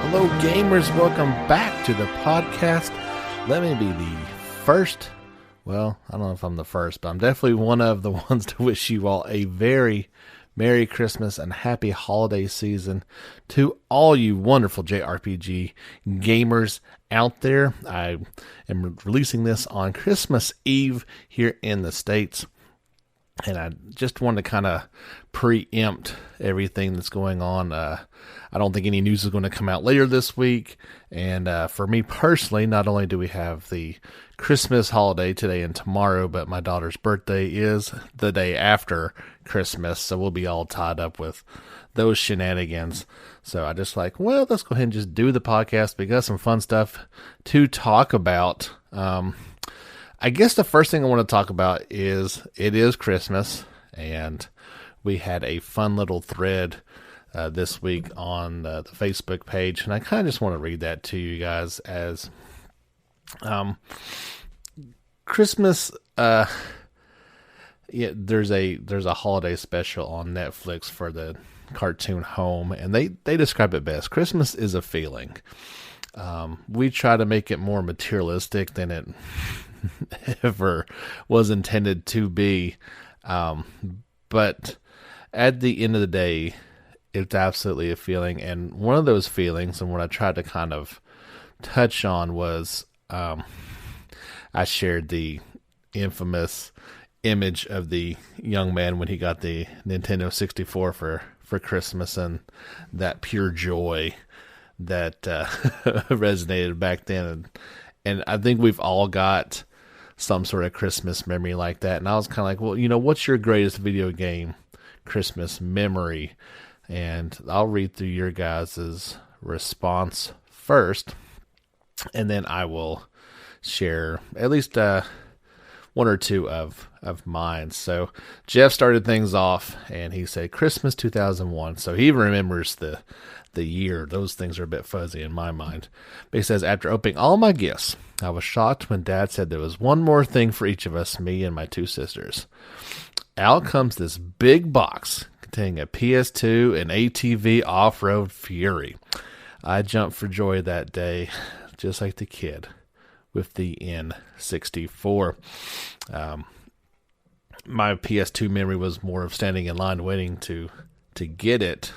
Hello, gamers. Welcome back to the podcast. Let me be the first. Well, I don't know if I'm the first, but I'm definitely one of the ones to wish you all a very Merry Christmas and Happy Holiday Season to all you wonderful JRPG gamers out there. I am releasing this on Christmas Eve here in the States. And I just wanted to kind of preempt everything that's going on. I don't think any news is going to come out later this week. And for me personally, not only do we have the Christmas holiday today and tomorrow, but my daughter's birthday is the day after Christmas. So we'll be all tied up with those shenanigans. So I just let's go ahead and just do the podcast. We got some fun stuff to talk about. I guess the first thing I want to talk about is it is Christmas, and we had a fun little thread this week on the Facebook page, and I kind of just want to read that to you guys as Christmas. There's a holiday special on Netflix for the cartoon Home, and they describe it best. Christmas is a feeling. We try to make it more materialistic than it ever was intended to be, but at the end of the day, it's absolutely a feeling. And one of those feelings, and what I tried to kind of touch on, was I shared the infamous image of the young man when he got the Nintendo 64 for Christmas, and that pure joy that resonated back then. And I think we've all got some sort of Christmas memory like that. And I was kind of like, well, what's your greatest video game Christmas memory? And I'll read through your guys' response first, and then I will share at least one or two of mine. So Jeff started things off, and he said Christmas 2001. So he even remembers the year. Those things are a bit fuzzy in my mind. But he says, after opening all my gifts, I was shocked when Dad said there was one more thing for each of us, me and my two sisters. Out comes this big box containing a PS2 and ATV Off-Road Fury. I jumped for joy that day, just like the kid with the N64. My PS2 memory was more of standing in line waiting to get it.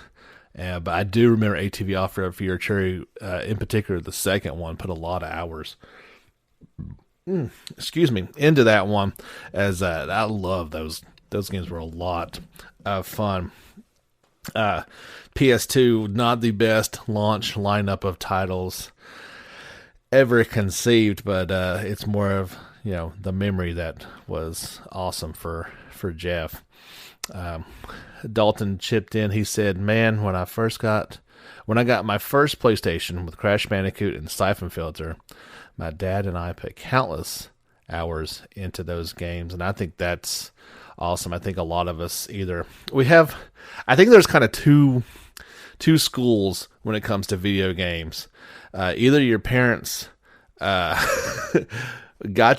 But I do remember ATV Off-Road Fury, in particular the second one, put a lot of hours into that one, as I love those games. Were a lot of fun. PS2, not the best launch lineup of titles ever conceived, but it's more of the memory that was awesome for Jeff. Dalton chipped in. He said, man, when I got my first PlayStation with Crash Bandicoot and Siphon Filter, my dad and I put countless hours into those games. And I think that's awesome. I think a lot of us I think there's kind of two schools when it comes to video games. Either your parents got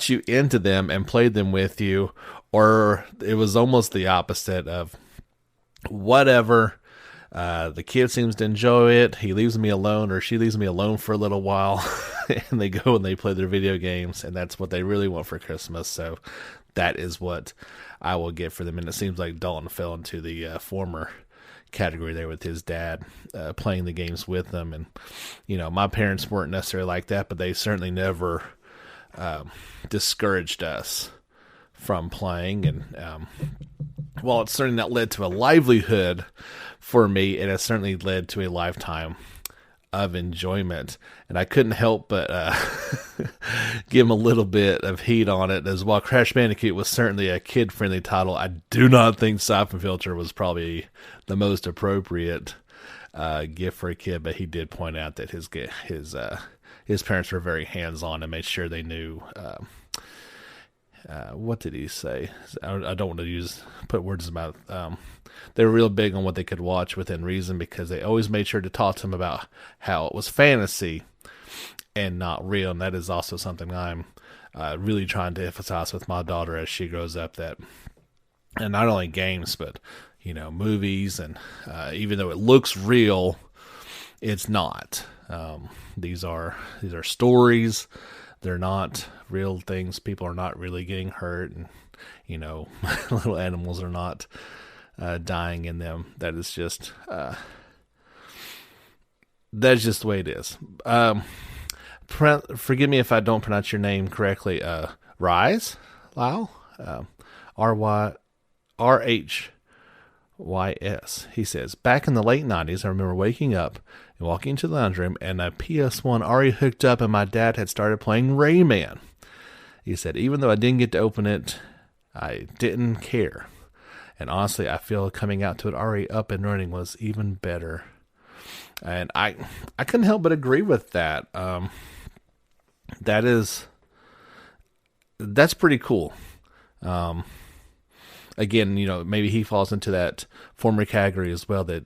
you into them and played them with you, or it was almost the opposite of whatever. The kid seems to enjoy it. He leaves me alone, or she leaves me alone for a little while, and they go and they play their video games, and that's what they really want for Christmas. So that is what I will get for them. And it seems like Dalton fell into the former category there with his dad playing the games with them. And my parents weren't necessarily like that, but they certainly never discouraged us from playing. And while it's certainly not led to a livelihood for me, it has certainly led to a lifetime of enjoyment. And I couldn't help but give him a little bit of heat on it, as while Crash Bandicoot was certainly a kid-friendly title, I do not think Siphon Filter was probably the most appropriate gift for a kid. But he did point out that his parents were very hands-on and made sure they knew. What did he say? I don't want to put words in his mouth. They were real big on what they could watch within reason, because they always made sure to talk to him about how it was fantasy and not real. And that is also something I'm really trying to emphasize with my daughter as she grows up, that And not only games, but, movies. And even though it looks real, it's not. These are stories. They're not real things. People are not really getting hurt, and little animals are not dying in them. That's just the way it is. Forgive me if I don't pronounce your name correctly. Rise, Lyle, RHYS. He says, back in the late 90s, I remember waking up and walking into the lounge room, and a PS1 already hooked up, and my dad had started playing Rayman. He said, even though I didn't get to open it, I didn't care. And honestly, I feel coming out to it already up and running was even better. And I couldn't help but agree with that. That's pretty cool. Again, maybe he falls into that former category as well, that,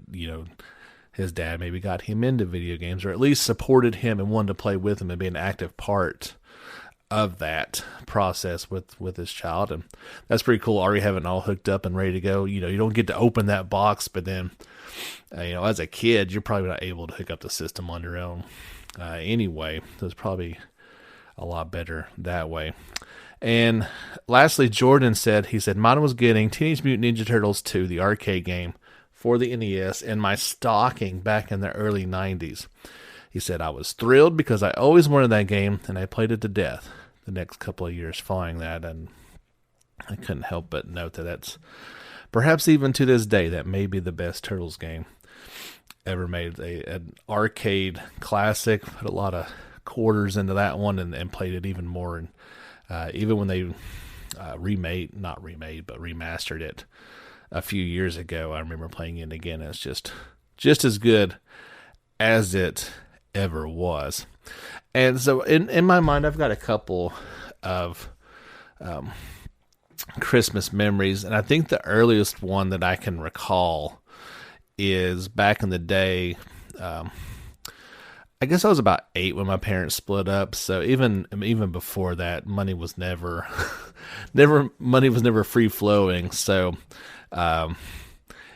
his dad maybe got him into video games, or at least supported him and wanted to play with him and be an active part of that process with his child. And that's pretty cool, already having it all hooked up and ready to go. You don't get to open that box, but then, as a kid, you're probably not able to hook up the system on your own anyway. So it's probably a lot better that way. And lastly, Jordan said, mine was getting Teenage Mutant Ninja Turtles 2, the arcade game, for the NES in my stocking back in the early 90s. He said, I was thrilled because I always wanted that game, and I played it to death the next couple of years following that. And I couldn't help but note that that's perhaps even to this day, that may be the best Turtles game ever made. An arcade classic, put a lot of quarters into that one, and played it even more. And even when they remastered it a few years ago, I remember playing it again. It's just as good as it ever was. And so in my mind, I've got a couple of Christmas memories, and I think the earliest one that I can recall is back in the day. I guess I was about 8 when my parents split up. So even before that, money was never free flowing. So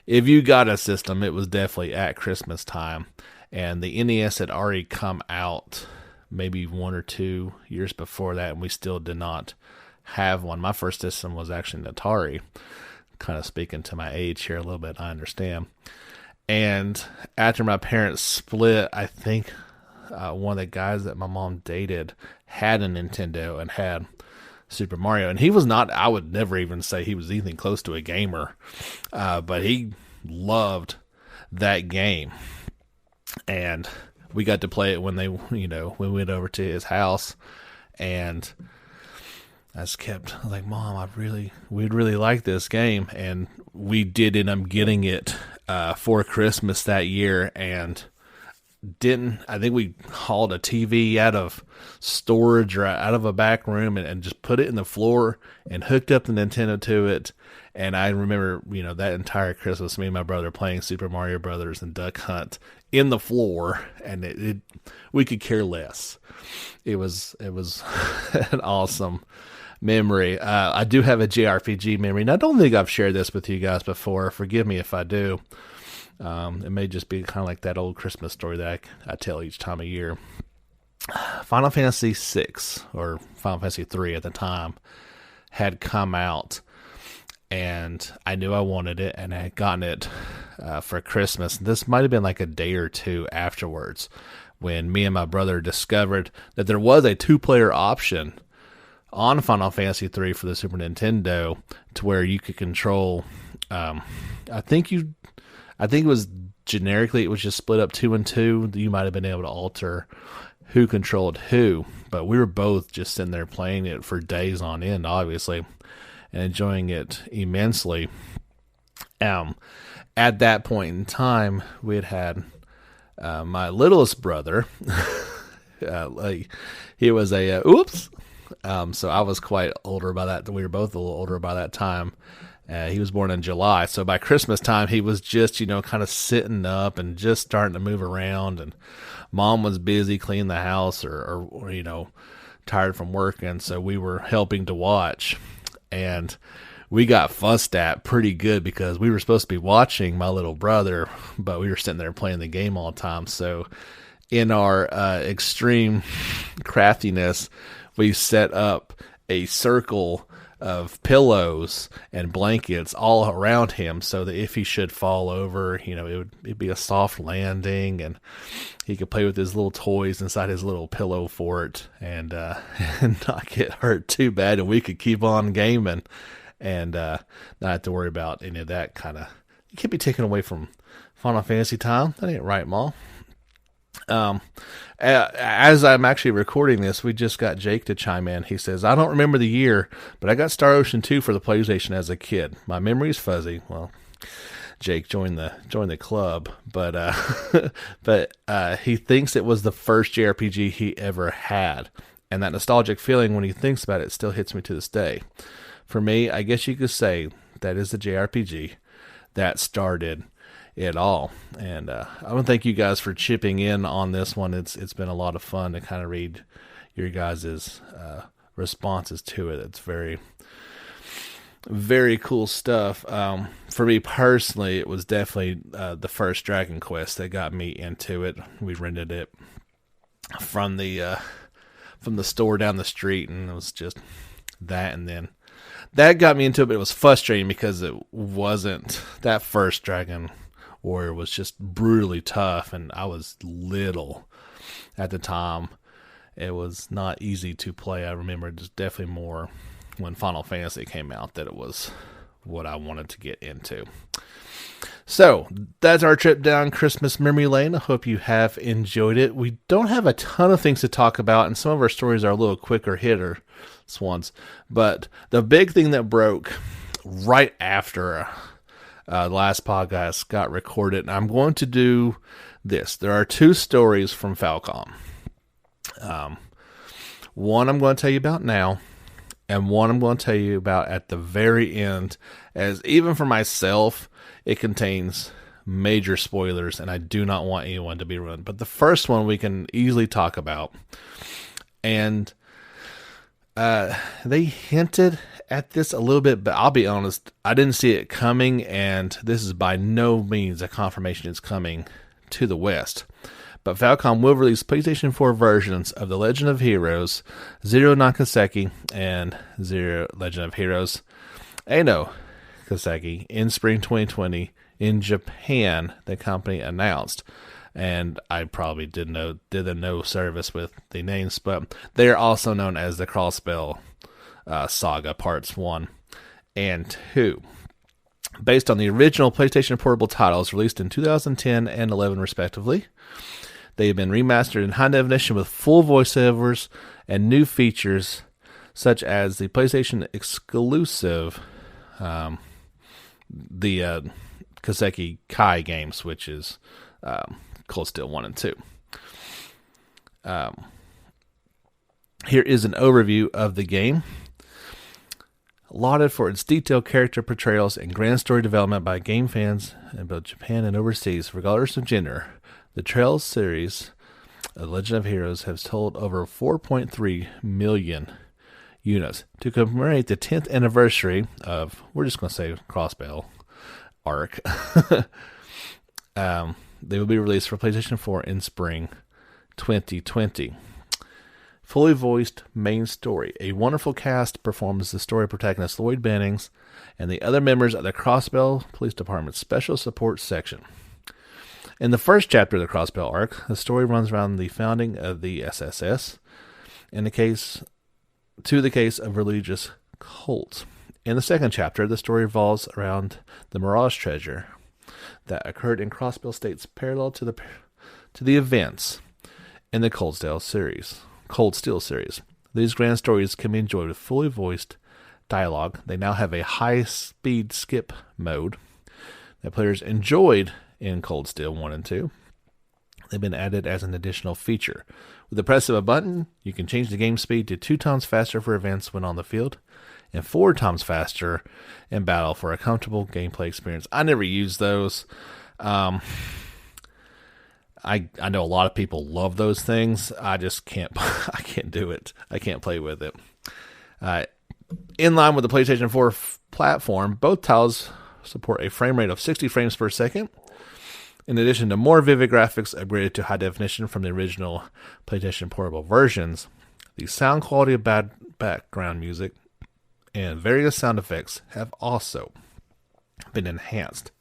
if you got a system, it was definitely at Christmas time. And the NES had already come out maybe 1 or 2 years before that, and we still did not have one. My first system was actually an Atari. Kind of speaking to my age here a little bit, I understand. And after my parents split, I think one of the guys that my mom dated had a Nintendo and had Super Mario. And he was not, I would never even say he was anything close to a gamer, but he loved that game. And we got to play it when we went over to his house. And I just kept like, Mom, we'd really like this game. And we did end up getting it for Christmas that year. And I think we hauled a TV out of storage or out of a back room and just put it in the floor and hooked up the Nintendo to it. And I remember, that entire Christmas, me and my brother playing Super Mario Brothers and Duck Hunt in the floor, and we could care less. It was an awesome memory. I do have a JRPG memory, and I don't think I've shared this with you guys before. Forgive me if I do. It may just be kind of like that old Christmas story that I tell each time of year. Final Fantasy VI, or Final Fantasy III at the time, had come out, and I knew I wanted it, and I had gotten it for Christmas. This might have been like a day or two afterwards when me and my brother discovered that there was a 2-player option on Final Fantasy III for the Super Nintendo, to where you could control, I think it was generically, it was just split up 2 and 2. You might have been able to alter who controlled who, but we were both just sitting there playing it for days on end, obviously, and enjoying it immensely. At that point in time, we had my littlest brother. He was so I was quite older by that. We were both a little older by that time. He was born in July, so by Christmas time, he was just, kind of sitting up and just starting to move around, and Mom was busy cleaning the house or tired from work, and so we were helping to watch. And we got fussed at pretty good because we were supposed to be watching my little brother, but we were sitting there playing the game all the time. So in our extreme craftiness, we set up a circle of pillows and blankets all around him so that if he should fall over, it'd be a soft landing and he could play with his little toys inside his little pillow fort and not get hurt too bad, and we could keep on gaming and not have to worry about any of that kind of. You can't be taken away from Final Fantasy time. That ain't right, Ma. As I'm actually recording this, we just got Jake to chime in. He says, I don't remember the year, but I got Star Ocean 2 for the PlayStation as a kid. My memory's fuzzy. Well, Jake joined the club, but he thinks it was the first JRPG he ever had. And that nostalgic feeling when he thinks about it still hits me to this day. For me, I guess you could say that is the JRPG that started it all. And I want to thank you guys for chipping in on this one. It's been a lot of fun to kind of read your guys' responses to it. It's very, very cool stuff. For me personally, it was definitely the first Dragon Quest that got me into it. We rented it from the store down the street, and it was just that, and then that got me into it, but it was frustrating because it wasn't that first Dragon Warrior was just brutally tough, and I was little at the time. It was not easy to play. I remember it was definitely more when Final Fantasy came out that it was what I wanted to get into. So that's our trip down Christmas memory lane. I hope you have enjoyed it. We don't have a ton of things to talk about, and some of our stories are a little quicker hitter ones. But the big thing that broke right after the last podcast got recorded, and I'm going to do this. There are two stories from Falcom. One I'm going to tell you about now, and one I'm going to tell you about at the very end, as even for myself, it contains major spoilers, and I do not want anyone to be ruined. But the first one we can easily talk about, and they hinted at this a little bit, but I'll be honest, I didn't see it coming, and this is by no means a confirmation it's coming to the West. But Falcom will release PlayStation 4 versions of The Legend of Heroes, Zero Nakaseki, and Zero Legend of Heroes Ano Kaseki in spring 2020 in Japan, the company announced. And I probably did a no service with the names, but they are also known as the Crossbell Saga Parts 1 and 2. Based on the original PlayStation Portable titles released in 2010 and 11 respectively, they have been remastered in high definition with full voiceovers and new features such as the PlayStation exclusive, the Kaseki Kai games, which is Cold Steel 1 and 2. Here is an overview of the game. Lauded for its detailed character portrayals and grand story development by game fans in both Japan and overseas, regardless of gender, the Trails series of Legend of Heroes has sold over 4.3 million units. To commemorate the 10th anniversary of, we're just going to say Crossbell Arc, they will be released for PlayStation 4 in spring 2020. Fully voiced main story. A wonderful cast performs the story protagonist Lloyd Bennings and the other members of the Crossbell Police Department's Special Support Section. In the first chapter of the Crossbell arc, the story runs around the founding of the SSS in the case of religious cults. In the second chapter, the story revolves around the Mirage treasure that occurred in Crossbell States parallel to the events in the Cold Steel series. These grand stories can be enjoyed with fully voiced dialogue. They now have a high-speed skip mode that players enjoyed in Cold Steel 1 and 2. They've been added as an additional feature. With the press of a button, you can change the game speed to 2 times faster for events when on the field, and 4 times faster in battle for a comfortable gameplay experience. I never used those. I know a lot of people love those things. I just can't. I can't do it. I can't play with it. In line with the PlayStation 4 platform, both titles support a frame rate of 60 frames per second. In addition to more vivid graphics upgraded to high definition from the original PlayStation Portable versions, the sound quality of background music and various sound effects have also been enhanced.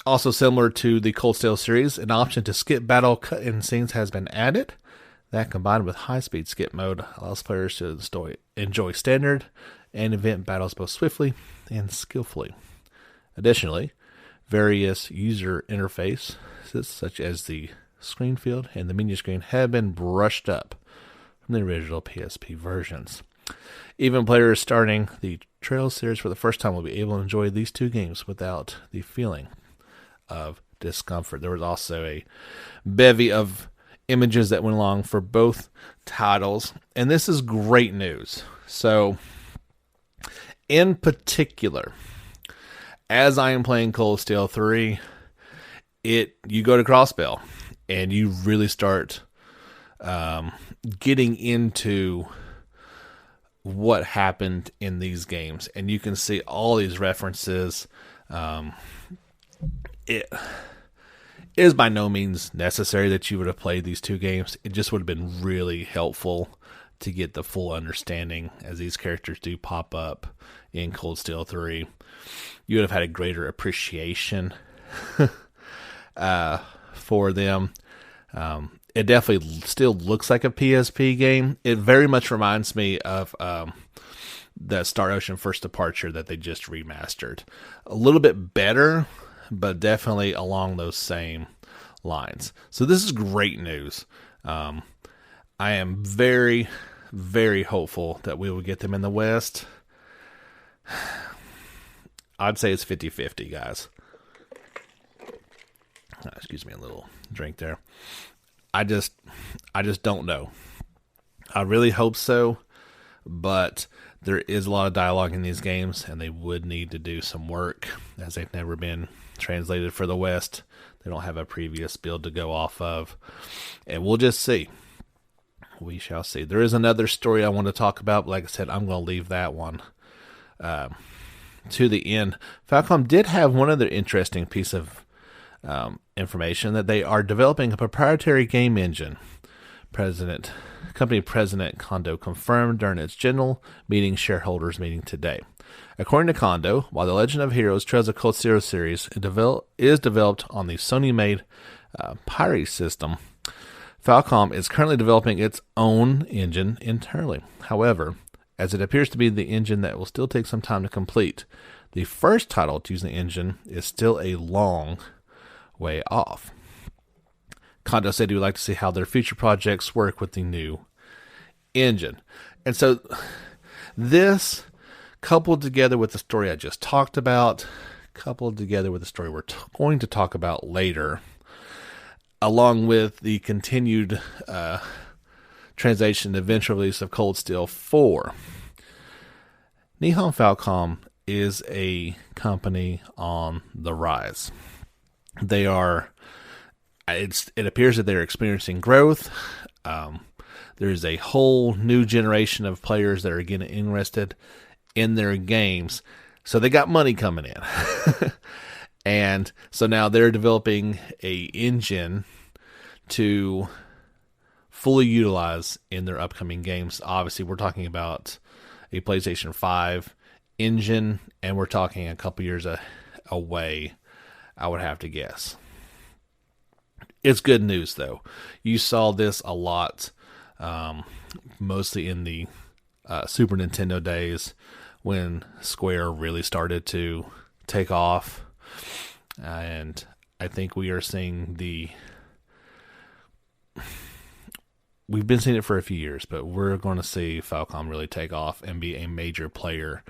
Also similar to the Cold Steel series, an option to skip battle cut-in scenes has been added. That, combined with high-speed skip mode, allows players to enjoy standard and event battles both swiftly and skillfully. Additionally, various user interfaces, such as the screen field and the menu screen, have been brushed up from the original PSP versions. Even players starting the Trails series for the first time will be able to enjoy these two games without the feeling of discomfort. There was also a bevy of images that went along for both titles, and this is great news. So, in particular, as I am playing Cold Steel 3, you go to Crossbell and you really start getting into what happened in these games, and you can see all these references. It is by no means necessary that you would have played these two games. It just would have been really helpful to get the full understanding, as these characters do pop up in Cold Steel 3. You would have had a greater appreciation for them. It definitely still looks like a PSP game. It very much reminds me of the Star Ocean First Departure that they just remastered. A little bit better, but definitely along those same lines. So this is great news. I am very, very hopeful that we will get them in the West. I'd say it's 50-50, guys. Excuse me, a little drink there. I just don't know. I really hope so, but there is a lot of dialogue in these games, and they would need to do some work, as they've never been translated for the West. They don't have a previous build to go off of, and we'll just see. We shall see. There is another story I want to talk about, but like I said, I'm going to leave that one to the end. Falcom did have one other interesting piece of information, that they are developing a proprietary game engine. Company President Kondo confirmed during its general shareholders meeting today. According to Kondo, while the Legend of Heroes Trails of Cold Steel series is developed on the Sony-made Pyre system, Falcom is currently developing its own engine internally. However, as it appears to be the engine that will still take some time to complete, the first title to use the engine is still a long way off. Kondo said he would like to see how their future projects work with the new engine. And so this, coupled together with the story I just talked about, coupled together with the story we're going to talk about later, along with the continued translation and eventual release of Cold Steel 4, Nihon Falcom is a company on the rise. They are, it appears that they're experiencing growth. There's a whole new generation of players that are getting interested in their games. So they got money coming in. And so now they're developing a engine to fully utilize in their upcoming games. Obviously, we're talking about a PlayStation 5 engine, and we're talking a couple years away, I would have to guess. It's good news, though. You saw this a lot, mostly in the Super Nintendo days, when Square really started to take off. And I think we are seeing we've been seeing it for a few years, but we're going to see Falcom really take off and be a major player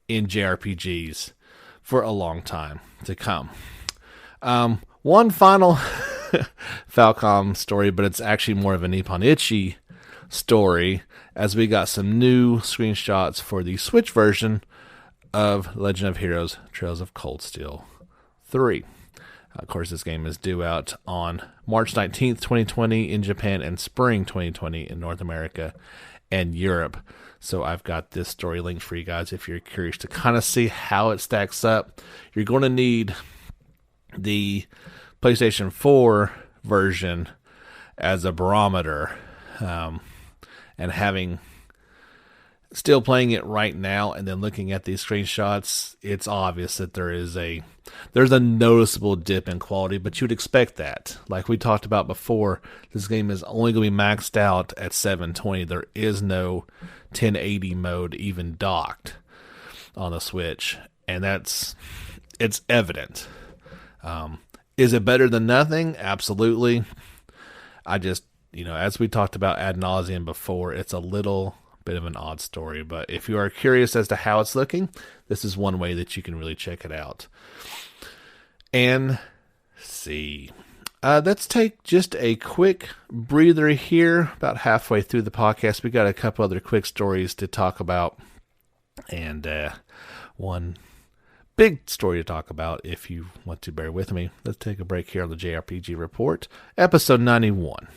in JRPGs for a long time to come. One final Falcom story, but it's actually more of a Nippon Ichi story, as we got some new screenshots for the Switch version of Legend of Heroes Trails of Cold Steel 3. Of course, this game is due out on March 19th, 2020 in Japan, and spring 2020 in North America and Europe. So I've got this story linked for you guys if you're curious to kind of see how it stacks up. You're going to need the PlayStation 4 version as a barometer, and having still playing it right now and then looking at these screenshots, it's obvious that there's a noticeable dip in quality, but you'd expect that. Like we talked about before, this game is only going to be maxed out at 720. There is no 1080 mode even docked on the Switch, and it's evident. Is it better than nothing? Absolutely. I just, as we talked about ad nauseum before, it's a little bit of an odd story, but if you are curious as to how it's looking, this is one way that you can really check it out. And see, let's take just a quick breather here. About halfway through the podcast, we got a couple other quick stories to talk about, and one big story to talk about. If you want to bear with me, let's take a break here on the JRPG Report, episode 91.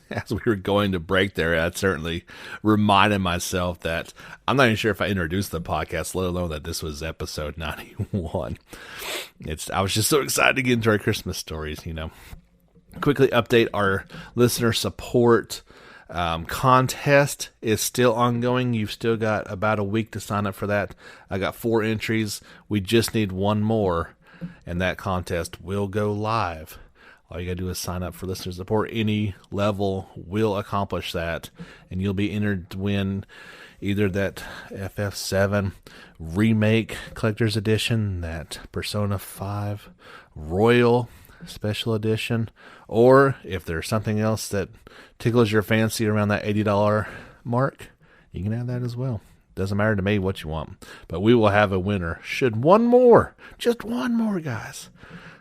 As we were going to break there, I certainly reminded myself that I'm not even sure if I introduced the podcast, let alone that this was episode 91. I was just so excited to get into our Christmas stories, Quickly update our listener support contest is still ongoing. You've still got about a week to sign up for that. I got 4 entries. We just need one more, and that contest will go live. All you got to do is sign up for listener support. Any level will accomplish that, and you'll be entered to win either that FF7 Remake Collector's Edition, that Persona 5 Royal Special Edition, or if there's something else that tickles your fancy around that $80 mark, you can have that as well. Doesn't matter to me what you want, but we will have a winner. Just one more, guys.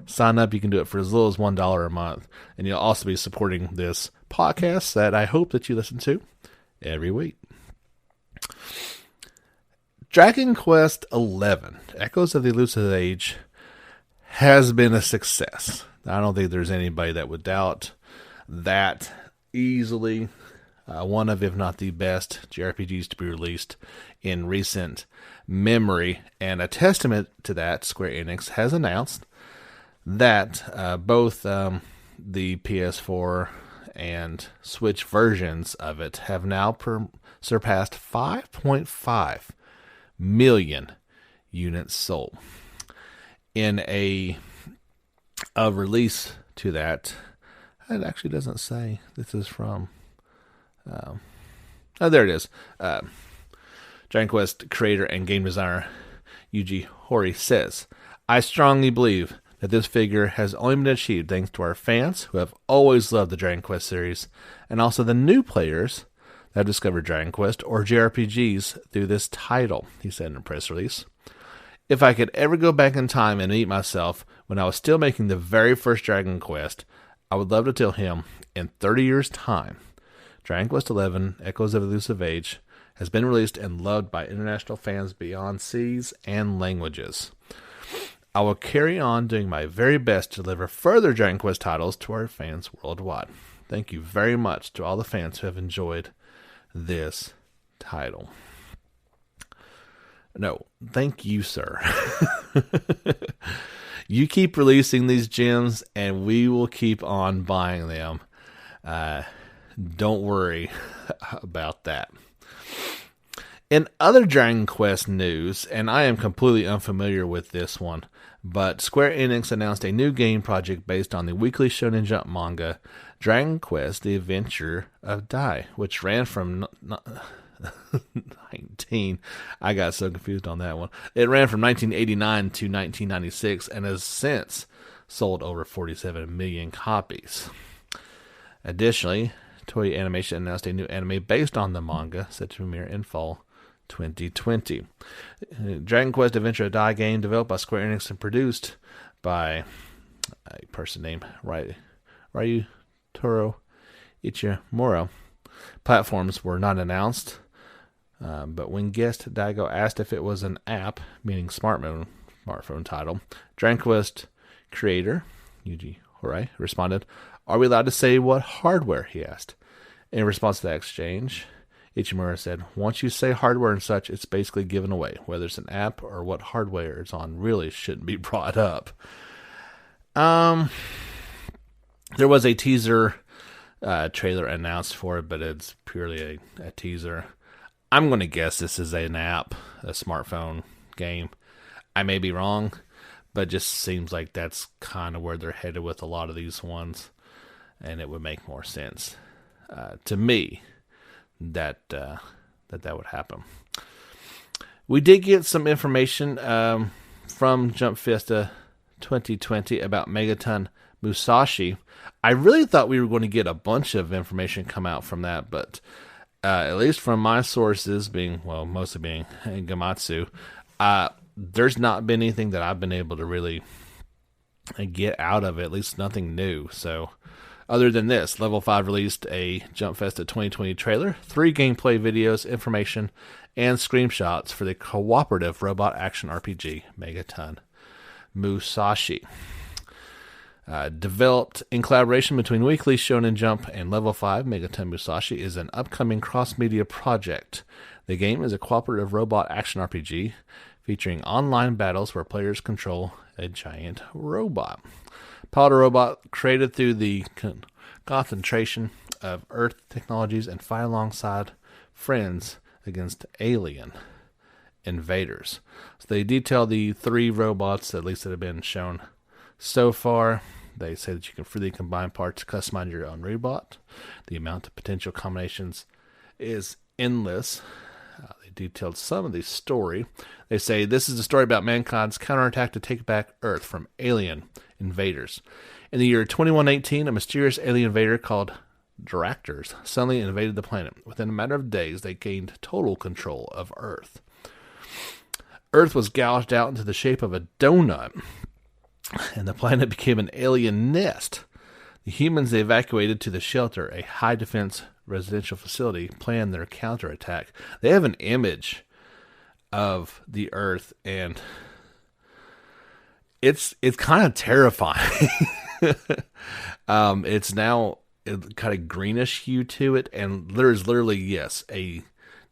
Sign up. You can do it for as little as $1 a month, and you'll also be supporting this podcast that I hope that you listen to every week. Dragon Quest XI, Echoes of the Elusive Age, has been a success. I don't think there's anybody that would doubt that. Easily one of, if not the best, JRPGs to be released in recent memory. And a testament to that, Square Enix has announced that both the PS4 and Switch versions of it have now surpassed 5.5 million units sold. In a release to that, it actually doesn't say. This is from... there it is. Dragon Quest creator and game designer Yuji Horii says, "I strongly believe that this figure has only been achieved thanks to our fans who have always loved the Dragon Quest series, and also the new players that have discovered Dragon Quest or JRPGs through this title," he said in a press release. "If I could ever go back in time and meet myself when I was still making the very first Dragon Quest, I would love to tell him, in 30 years' time, Dragon Quest XI, Echoes of Elusive Age, has been released and loved by international fans beyond seas and languages. I will carry on doing my very best to deliver further Dragon Quest titles to our fans worldwide. Thank you very much to all the fans who have enjoyed this title." No, thank you, sir. You keep releasing these gems, and we will keep on buying them. Don't worry about that. In other Dragon Quest news, and I am completely unfamiliar with this one, but Square Enix announced a new game project based on the weekly Shonen Jump manga, Dragon Quest: The Adventure of Dai, which ran from 19... I got so confused on that one. It ran from 1989 to 1996 and has since sold over 47 million copies. Additionally, Toei Animation announced a new anime based on the manga set to premiere in fall 2020. Dragon Quest Adventure of Dai game developed by Square Enix and produced by a person named Ryutaro Ichimura. Platforms were not announced, but when guest Daigo asked if it was an app, meaning smartphone title, Dragon Quest creator Yuji Horii responded, "Are we allowed to say what hardware?" he asked. In response to that exchange, Ichimura said, once you say hardware and such, it's basically given away. Whether it's an app or what hardware it's on really shouldn't be brought up. There was a teaser trailer announced for it, but it's purely a teaser. I'm going to guess this is an app, a smartphone game. I may be wrong, but it just seems like that's kind of where they're headed with a lot of these ones, and it would make more sense to me that would happen. We did get some information from Jump Festa 2020 about Megaton Musashi. I really thought we were going to get a bunch of information come out from that, but at least from my sources, mostly being Gamatsu, there's not been anything that I've been able to really get out of it, at least nothing new. So other than this, Level 5 released a Jump Festa 2020 trailer, 3 gameplay videos, information, and screenshots for the cooperative robot action RPG Megaton Musashi. Developed in collaboration between Weekly Shonen Jump and Level 5, Megaton Musashi is an upcoming cross-media project. The game is a cooperative robot action RPG featuring online battles where players control a giant robot. Pilot a robot created through the concentration of Earth technologies and fight alongside friends against alien invaders. So they detail the 3 robots, at least that have been shown so far. They say that you can freely combine parts to customize your own robot. The amount of potential combinations is endless. They detailed some of the story. They say this is a story about mankind's counterattack to take back Earth from alien invaders. In the year 2118, a mysterious alien invader called Dractors suddenly invaded the planet. Within a matter of days, they gained total control of Earth. Earth was gouged out into the shape of a donut, and the planet became an alien nest. The humans they evacuated to the shelter, a high-defense residential facility, planned their counterattack. They have an image of the Earth, and it's kind of terrifying. It's now kind of greenish hue to it, and there's literally, yes, a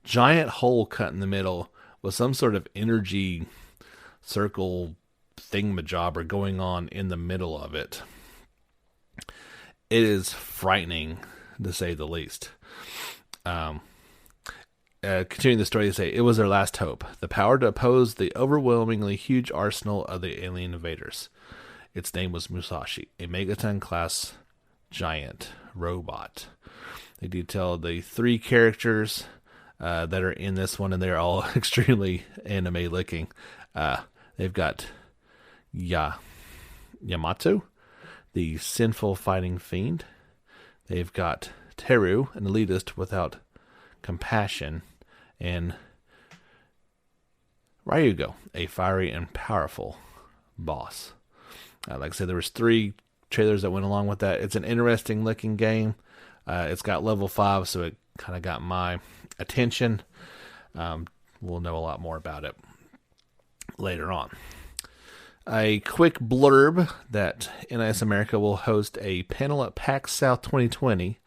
giant hole cut in the middle with some sort of energy circle thingamajobber going on in the middle of it. It is frightening, to say the least. Continuing the story, they say, it was their last hope. The power to oppose the overwhelmingly huge arsenal of the alien invaders. Its name was Musashi, a Megaton-class giant robot. They detailed the 3 characters that are in this one, and they're all extremely anime-looking. They've got Yamato, the sinful fighting fiend. They've got Teru, an elitist without compassion, and Ryugo, a fiery and powerful boss. Like I said, there was 3 trailers that went along with that. It's an interesting looking game. It's got level 5, so it kind of got my attention. We'll know a lot more about it later on. A quick blurb that NIS America will host a panel at PAX South 2020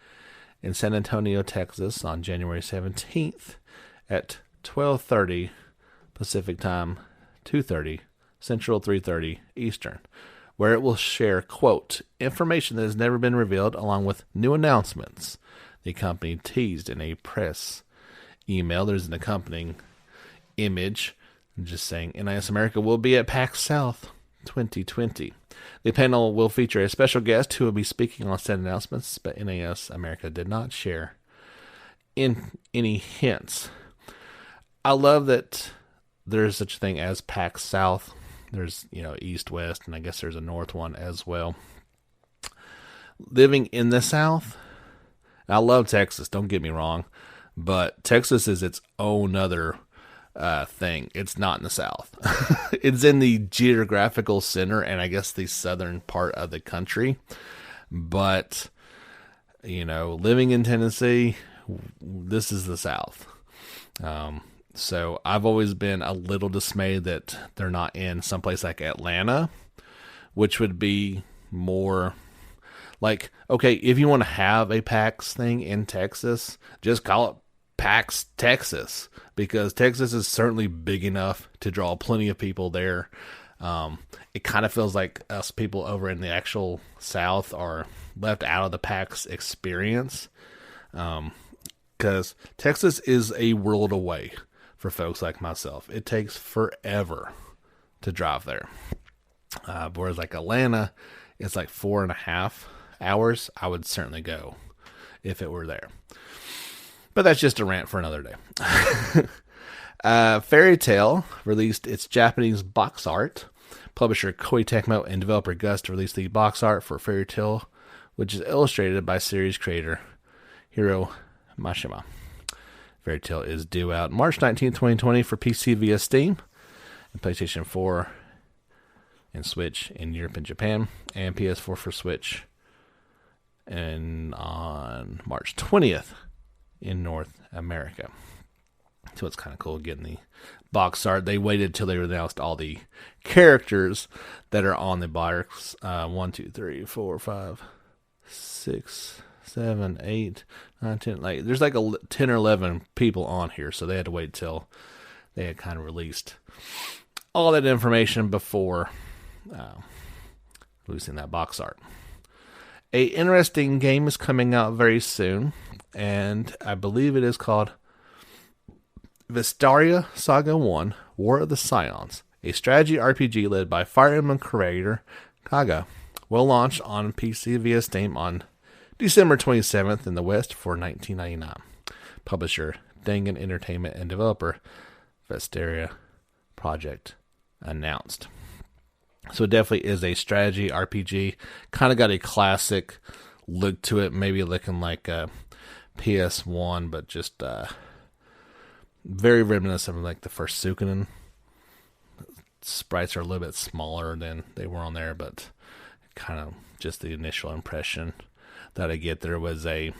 in San Antonio, Texas on January 17th at 12:30 Pacific Time, 2:30 Central, 3:30 Eastern, where it will share, quote, information that has never been revealed along with new announcements. The company teased in a press email. There's an accompanying image just saying NIS America will be at PAX South 2020. The panel will feature a special guest who will be speaking on said announcements, but NIS America did not share any hints. I love that there's such a thing as PAX South. There's, East, West, and I guess there's a North one as well. Living in the South, I love Texas, don't get me wrong, but Texas is its own other thing. It's not in the South. It's in the geographical center and I guess the southern part of the country. But, living in Tennessee, this is the South. So I've always been a little dismayed that they're not in someplace like Atlanta, which would be more like, okay, if you want to have a PAX thing in Texas, just call it PAX Texas, because Texas is certainly big enough to draw plenty of people there. It kind of feels like us people over in the actual South are left out of the PAX experience, because Texas is a world away for folks like myself. It takes forever to drive there. Whereas like Atlanta, it's like 4.5 hours. I would certainly go if it were there. But that's just a rant for another day. Fairy Tail released its Japanese box art. Publisher Koei Tecmo and developer Gust released the box art for Fairy Tail, which is illustrated by series creator Hiro Mashima. Fairy Tail is due out March 19, 2020 for PC via Steam, and PlayStation 4 and Switch in Europe and Japan, and PS4 for Switch and on March 20th in North America. So it's kind of cool getting the box art. They waited till they announced all the characters that are on the box. 1, 2, 3, 4, 5, 6, 7, 8, 9, 10. Like, there's like 10 or 11 people on here, so they had to wait till they had kind of released all that information before releasing that box art. A interesting game is coming out very soon, and I believe it is called Vesperia Saga 1, War of the Scions, a strategy RPG led by Fire Emblem creator Kaga, will launch on PC via Steam on December 27th in the West for $19.99. Publisher Dangan Entertainment and developer Vesperia Project announced. So it definitely is a strategy RPG. Kind of got a classic look to it, maybe looking like a PS1, but just very reminiscent of like the first Suikoden. Sprites are a little bit smaller than they were on there, but kind of just the initial impression that I get. There was a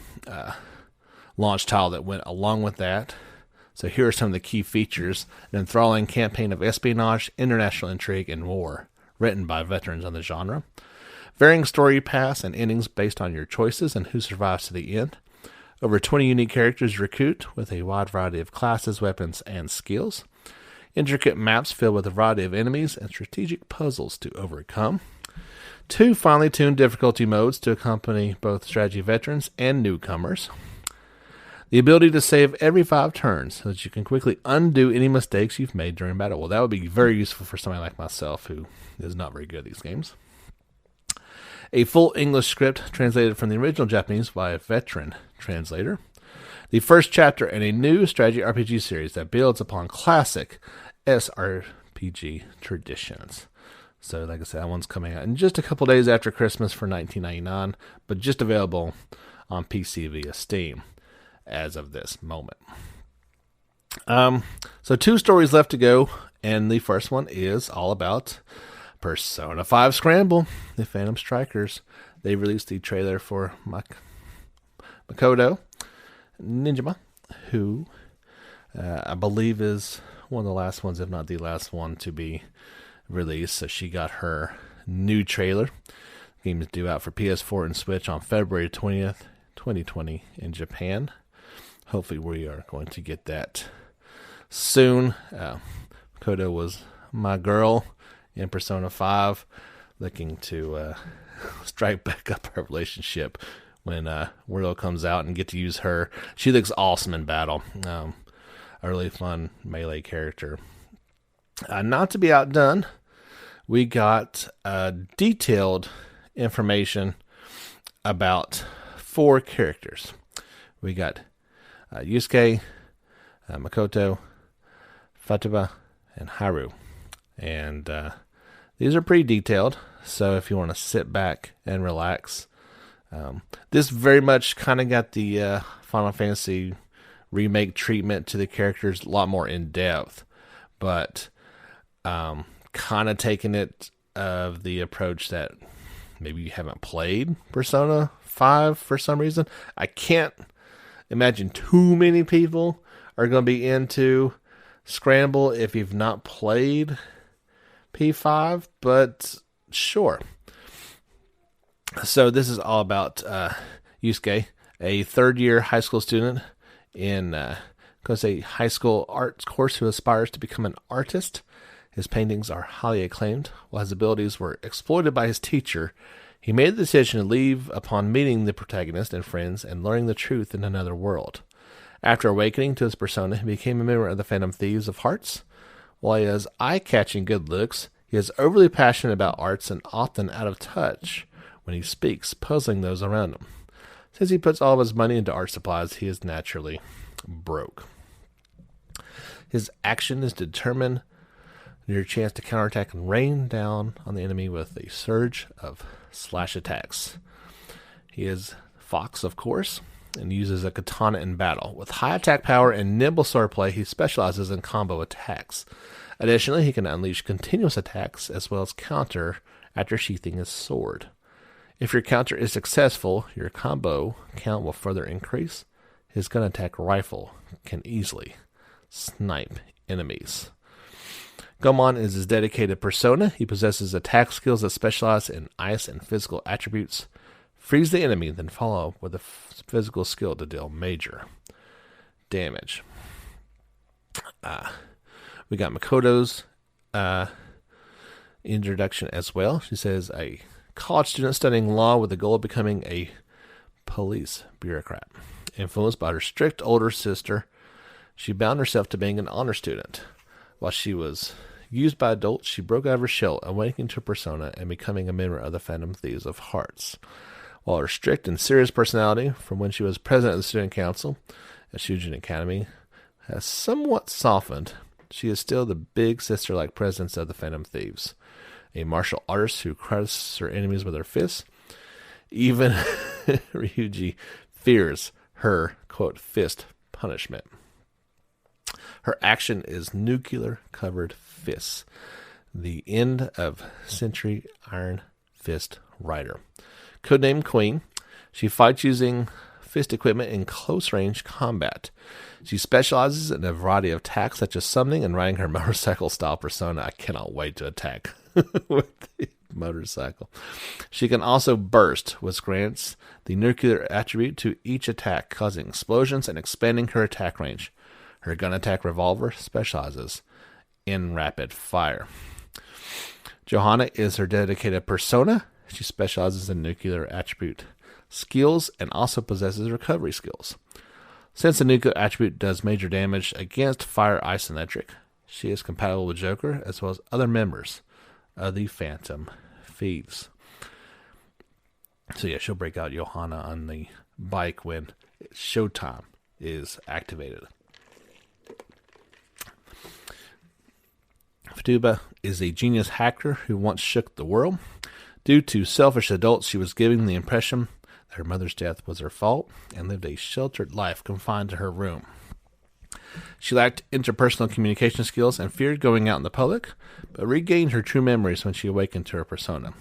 launch title that went along with that. So here are some of the key features: an enthralling campaign of espionage, international intrigue, and war, written by veterans on the genre. Varying story paths and endings based on your choices and who survives to the end. Over 20 unique characters recruit with a wide variety of classes, weapons, and skills. Intricate maps filled with a variety of enemies and strategic puzzles to overcome. 2 finely tuned difficulty modes to accompany both strategy veterans and newcomers. The ability to save every 5 turns so that you can quickly undo any mistakes you've made during battle. Well, that would be very useful for somebody like myself who is not very good at these games. A full English script translated from the original Japanese by a veteran translator. The first chapter in a new strategy RPG series that builds upon classic SRPG traditions. So, like I said, that one's coming out in just a couple days after Christmas for $19.99, but just available on PC via Steam as of this moment. So 2 stories left to go, and the first one is all about Persona 5 Scramble, the Phantom Strikers. They released the trailer for Makoto Ninjima, who I believe is one of the last ones, if not the last one, to be released. So she got her new trailer. The game is due out for PS4 and Switch on February 20th, 2020 in Japan. Hopefully we are going to get that soon. Makoto was my girl in Persona 5, looking to strike back up our relationship when World comes out and get to use her. She looks awesome in battle. A really fun melee character. Not to be outdone, we got detailed information about 4 characters. We got Yusuke, Makoto, Futaba, and Haru. And these are pretty detailed, so if you want to sit back and relax, this very much kind of got the Final Fantasy remake treatment to the characters, a lot more in depth, but kind of taking it of the approach that maybe you haven't played Persona 5 for some reason. I can't imagine too many people are going to be into Scramble if you've not played P5, but sure. So this is all about Yusuke, a third-year high school student goes to a high school arts course who aspires to become an artist. His paintings are highly acclaimed. While his abilities were exploited by his teacher, he made the decision to leave upon meeting the protagonist and friends and learning the truth in another world. After awakening to his persona, he became a member of the Phantom Thieves of Hearts. While he has eye-catching good looks, he is overly passionate about arts and often out of touch when he speaks, puzzling those around him. Since he puts all of his money into art supplies, he is naturally broke. His action is to determine your chance to counterattack and rain down on the enemy with a surge of slash attacks. He is Fox, of course, and uses a katana in battle. With high attack power and nimble swordplay, he specializes in combo attacks. Additionally, he can unleash continuous attacks as well as counter after sheathing his sword. If your counter is successful, your combo count will further increase. His gun attack rifle can easily snipe enemies. Gomon is his dedicated persona. He possesses attack skills that specialize in ice and physical attributes. Freeze the enemy, then follow with a physical skill to deal major damage. We got Makoto's introduction as well. She says, a college student studying law with the goal of becoming a police bureaucrat. Influenced by her strict older sister, she bound herself to being an honor student. While she was used by adults, she broke out of her shell, awakening to her persona and becoming a member of the Phantom Thieves of Hearts. While her strict and serious personality, from when she was president of the student council at Shujin Academy, has somewhat softened, she is still the big sister-like presence of the Phantom Thieves. A martial artist who crushes her enemies with her fists. Even Ryuji fears her, quote, fist punishment. Her action is nuclear-covered fists. The end of Century Iron Fist Rider. Codename Queen, she fights using fist equipment in close-range combat. She specializes in a variety of attacks, such as summoning and riding her motorcycle-style persona. I cannot wait to attack with the motorcycle. She can also burst, which grants the nuclear attribute to each attack, causing explosions and expanding her attack range. Her gun attack revolver specializes in rapid fire. Johanna is her dedicated persona. She specializes in nuclear attribute skills and also possesses recovery skills. Since the nuclear attribute does major damage against fire, ice, and electric, she is compatible with Joker as well as other members of the Phantom Thieves. So yeah, she'll break out Johanna on the bike when Showtime is activated. Futuba is a genius hacker who once shook the world. Due to selfish adults, she was given the impression that her mother's death was her fault and lived a sheltered life confined to her room. She lacked interpersonal communication skills and feared going out in the public, but regained her true memories when she awakened to her persona.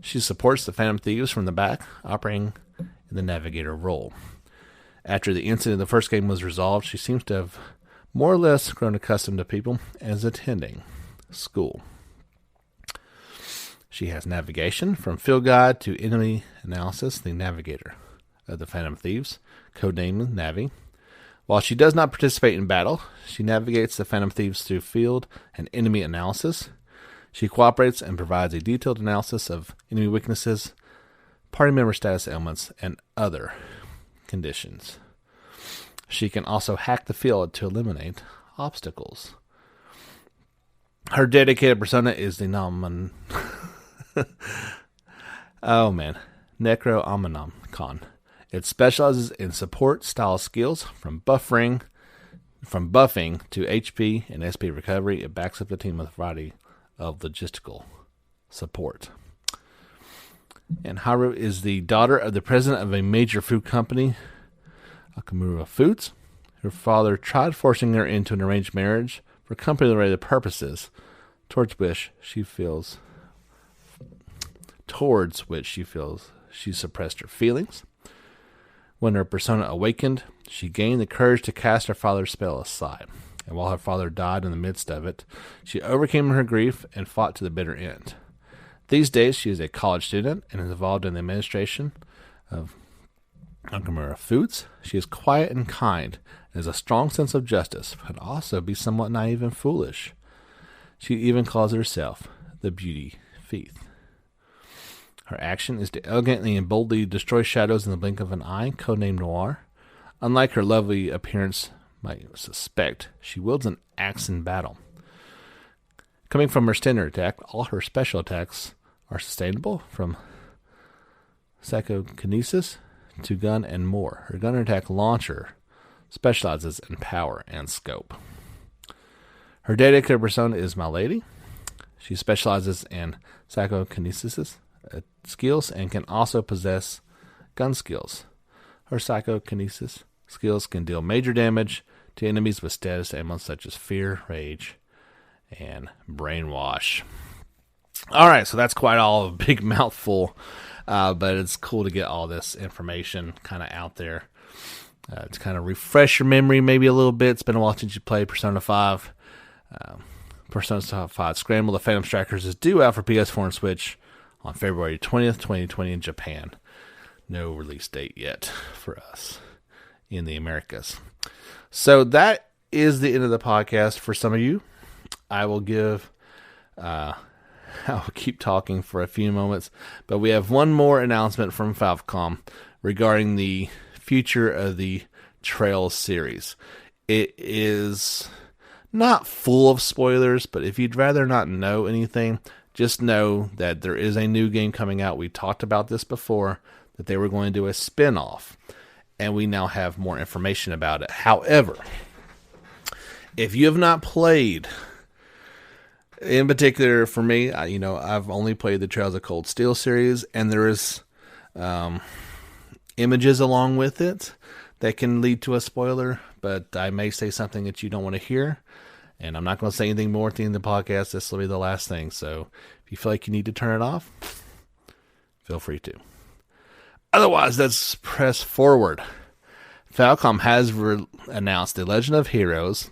She supports the Phantom Thieves from the back, operating in the navigator role. After the incident in the first game was resolved, she seems to have more or less grown accustomed to people as attending school. She has navigation from field guide to enemy analysis, the navigator of the Phantom Thieves, codename Navi. While she does not participate in battle, she navigates the Phantom Thieves through field and enemy analysis. She cooperates and provides a detailed analysis of enemy weaknesses, party member status ailments, and other conditions. She can also hack the field to eliminate obstacles. Her dedicated persona is the Necro-Omnicon. It specializes in support style skills from buffing to HP and SP recovery. It backs up the team with a variety of logistical support. And Haru is the daughter of the president of a major food company, Akamura Foods. Her father tried forcing her into an arranged marriage for company-related purposes, towards which she feels she suppressed her feelings. When her persona awakened, she gained the courage to cast her father's spell aside. And while her father died in the midst of it, she overcame her grief and fought to the bitter end. These days, she is a college student and is involved in the administration of Nakamura Foods. She is quiet and kind and has a strong sense of justice, but can also be somewhat naive and foolish. She even calls herself the Beauty Thief. Her action is to elegantly and boldly destroy shadows in the blink of an eye, codenamed Noir. Unlike her lovely appearance might suspect, she wields an axe in battle. Coming from her standard attack, all her special attacks are sustainable, from psychokinesis to gun and more. Her gun attack launcher specializes in power and scope. Her dedicated persona is My Lady. She specializes in psychokinesis skills and can also possess gun skills. Her psychokinesis skills can deal major damage to enemies with status ailments such as fear, rage, and brainwash. Alright, so that's quite all a big mouthful, but it's cool to get all this information kind of out there. To kind of refresh your memory maybe a little bit. It's been a while since you played Persona 5. Persona 5 Scramble, the Phantom Strikers, is due out for PS4 and Switch on February 20th, 2020 in Japan. No release date yet for us in the Americas. So that is the end of the podcast for some of you. I will I'll keep talking for a few moments, but we have one more announcement from Falcom regarding the future of the Trails series. It is not full of spoilers, but if you'd rather not know anything, just know that there is a new game coming out. We talked about this before, that they were going to do a spin-off, and we now have more information about it. However, if you have not played, in particular for me, I've only played the Trails of Cold Steel series, and there is images along with it that can lead to a spoiler, but I may say something that you don't want to hear, and I'm not going to say anything more at the end of the podcast. This will be the last thing, so if you feel like you need to turn it off, feel free to. Otherwise, let's press forward. Falcom has announced The Legend of Heroes.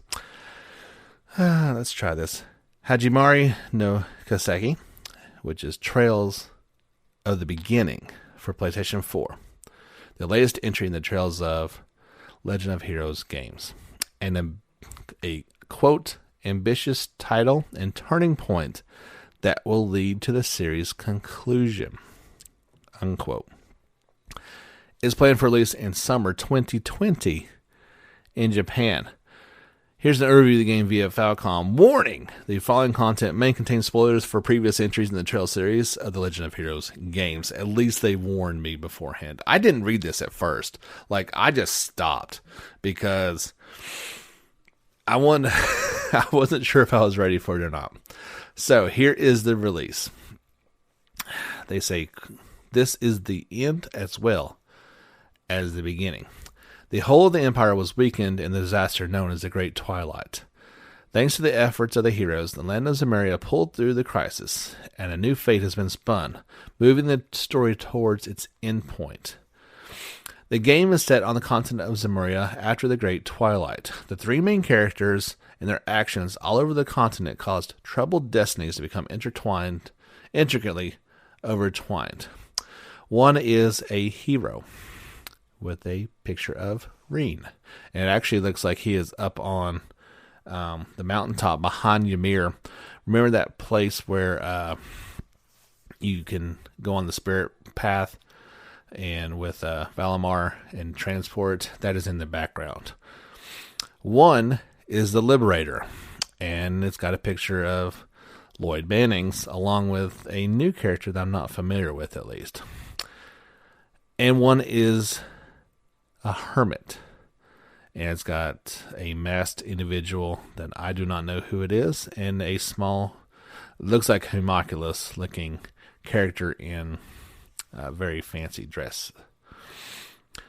Let's try this. Hajimari no Kaseki, which is Trails of the Beginning for PlayStation 4. The latest entry in the Trails of Legend of Heroes games. And a quote, ambitious title and turning point that will lead to the series' conclusion, unquote. Is planned for release in summer 2020 in Japan. Here's an overview of the game via Falcom. Warning! The following content may contain spoilers for previous entries in the Trail series of the Legend of Heroes games. At least they warned me beforehand. I didn't read this at first. I just stopped because I wasn't sure if I was ready for it or not. So here is the release. They say this is the end as well as the beginning. The whole of the Empire was weakened in the disaster known as the Great Twilight. Thanks to the efforts of the heroes, the land of Zemuria pulled through the crisis, and a new fate has been spun, moving the story towards its endpoint. The game is set on the continent of Zemuria after the Great Twilight. The three main characters and their actions all over the continent caused troubled destinies to become intricately intertwined. One is a hero with a picture of Reen. And it actually looks like he is up on the mountaintop behind Ymir. Remember that place where you can go on the spirit path and with Valimar and transport? That is in the background. One is the Liberator, and it's got a picture of Lloyd Bannings along with a new character that I'm not familiar with, at least. And one is a hermit, and it's got a masked individual that I do not know who it is, and a small, looks like homunculus looking character in a very fancy dress.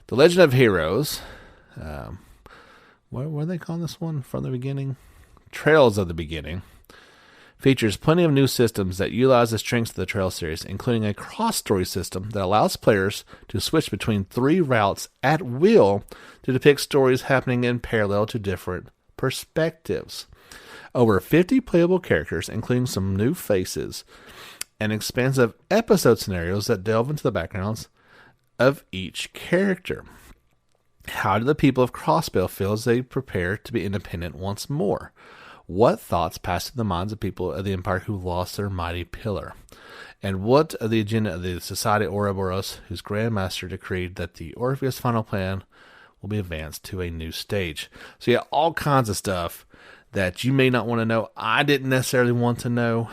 The Legend of Heroes, what are they calling this one from the beginning? Trails of the Beginning. Features plenty of new systems that utilize the strengths of the Trail series, including a cross-story system that allows players to switch between 3 routes at will to depict stories happening in parallel to different perspectives. Over 50 playable characters, including some new faces, and expansive episode scenarios that delve into the backgrounds of each character. How do the people of Crossbell feel as they prepare to be independent once more? What thoughts pass through the minds of people of the Empire who lost their mighty pillar? And what of the agenda of the Society Ouroboros, whose Grand Master decreed that the Orpheus final plan will be advanced to a new stage? So yeah, all kinds of stuff that you may not want to know. I didn't necessarily want to know,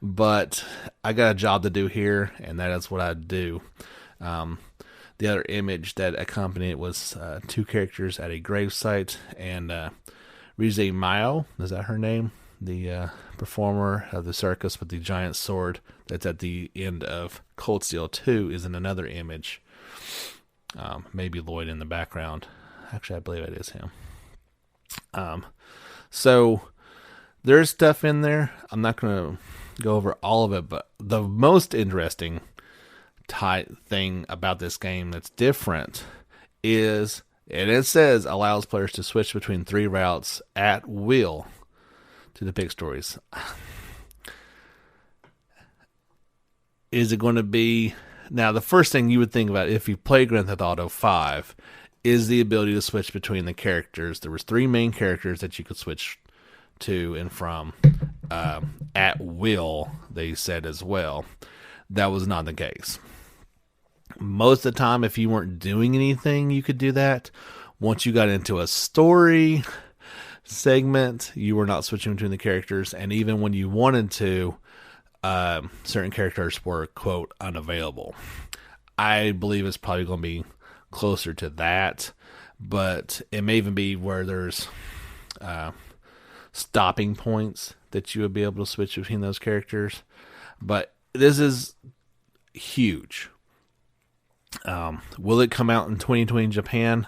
but I got a job to do here, and that is what I do. The other image that accompanied it was 2 characters at a gravesite, and Rize Mayo, is that her name? The performer of the circus with the giant sword that's at the end of Cold Steel 2 is in another image. Maybe Lloyd in the background. Actually, I believe it is him. So there's stuff in there. I'm not going to go over all of it, but the most interesting thing about this game that's different is, and it says, allows players to switch between 3 routes at will to depict stories. Is it going to be... Now, the first thing you would think about if you play Grand Theft Auto 5 is the ability to switch between the characters. There was 3 main characters that you could switch to and from at will, they said as well. That was not the case. Most of the time, if you weren't doing anything, you could do that. Once you got into a story segment, you were not switching between the characters, and even when you wanted to, certain characters were, quote, unavailable. I believe it's probably going to be closer to that, but it may even be where there's stopping points that you would be able to switch between those characters. But this is huge. Will it come out in 2020 in Japan?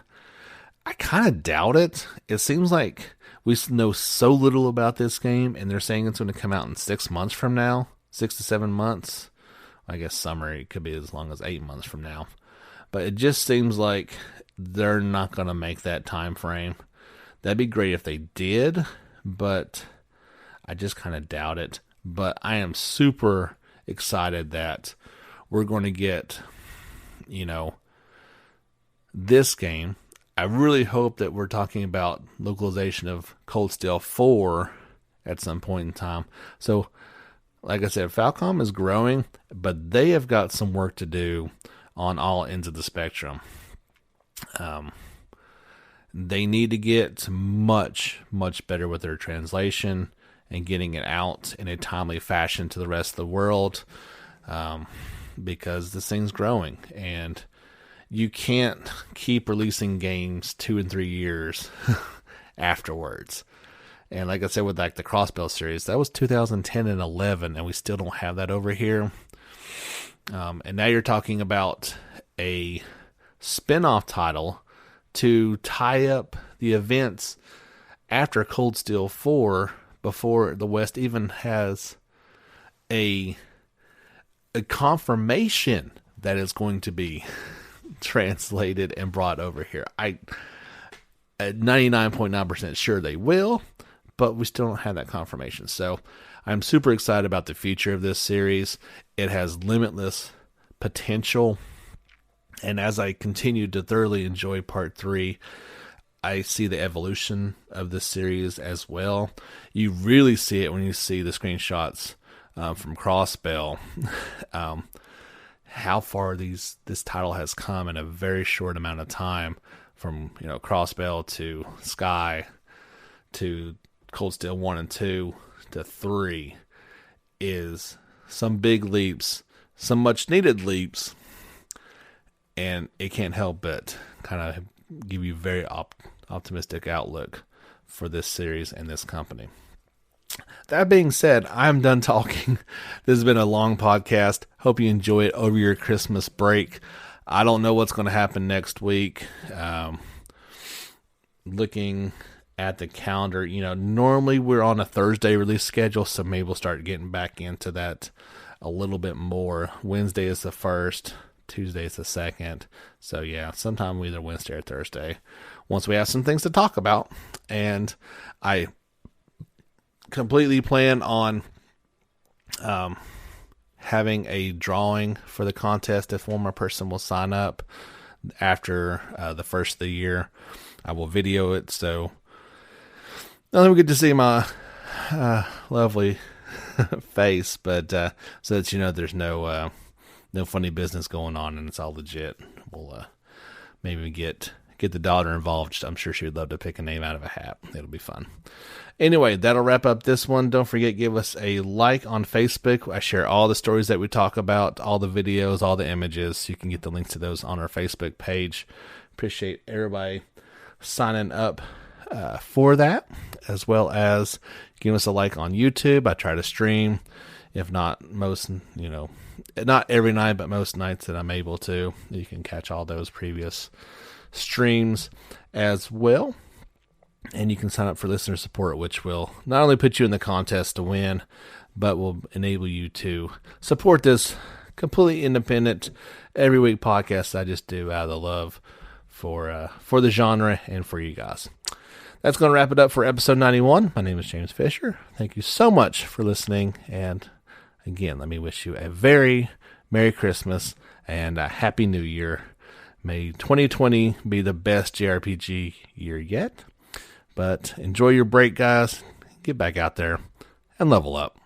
I kind of doubt it. It seems like we know so little about this game, and they're saying it's going to come out in 6 months from now, 6 to 7 months. I guess summer, it could be as long as 8 months from now. But it just seems like they're not going to make that time frame. That'd be great if they did, but I just kind of doubt it. But I am super excited that we're going to get, this game. I really hope that we're talking about localization of Cold Steel 4 at some point in time. So, like I said, Falcom is growing, but they have got some work to do on all ends of the spectrum. They need to get much, much better with their translation and getting it out in a timely fashion to the rest of the world, because this thing's growing, and you can't keep releasing games 2 and 3 years afterwards. And like I said, with like the Crossbell series, that was 2010 and 11, and we still don't have that over here. And now you're talking about a spin-off title to tie up the events after Cold Steel 4 before the West even has a confirmation that it's going to be translated and brought over here. I'm 99.9% sure they will, but we still don't have that confirmation. So I'm super excited about the future of this series. It has limitless potential. And as I continue to thoroughly enjoy Part 3, I see the evolution of this series as well. You really see it when you see the screenshots from Crossbell. How far this title has come in a very short amount of time, from Crossbell to Sky to Cold Steel 1 and 2 to 3, is some big leaps, some much needed leaps, and it can't help but kind of give you very optimistic outlook for this series and this company. That being said, I'm done talking. This has been a long podcast. Hope you enjoy it over your Christmas break. I don't know what's going to happen next week. Looking at the calendar, normally we're on a Thursday release schedule, so maybe we'll start getting back into that a little bit more. Wednesday is the 1st, Tuesday is the 2nd. So yeah, sometime either Wednesday or Thursday, once we have some things to talk about. And I having a drawing for the contest if one more person will sign up after the first of the year. I will video it, so now we get to see my lovely face, but so that you know there's no funny business going on and it's all legit. We'll maybe get the daughter involved. I'm sure she would love to pick a name out of a hat. It'll be fun. Anyway, that'll wrap up this one. Don't forget, give us a like on Facebook. I share all the stories that we talk about, all the videos, all the images. You can get the links to those on our Facebook page. Appreciate everybody signing up for that, as well as give us a like on YouTube. I try to stream, if not not every night, but most nights that I'm able to. You can catch all those previous streams as well. And you can sign up for listener support, which will not only put you in the contest to win, but will enable you to support this completely independent every week podcast I just do out of the love for the genre and for you guys. That's going to wrap it up for episode 91. My name is James Fisher. Thank you so much for listening. And again, let me wish you a very Merry Christmas and a Happy New Year. May 2020 be the best JRPG year yet. But enjoy your break, guys. Get back out there and level up.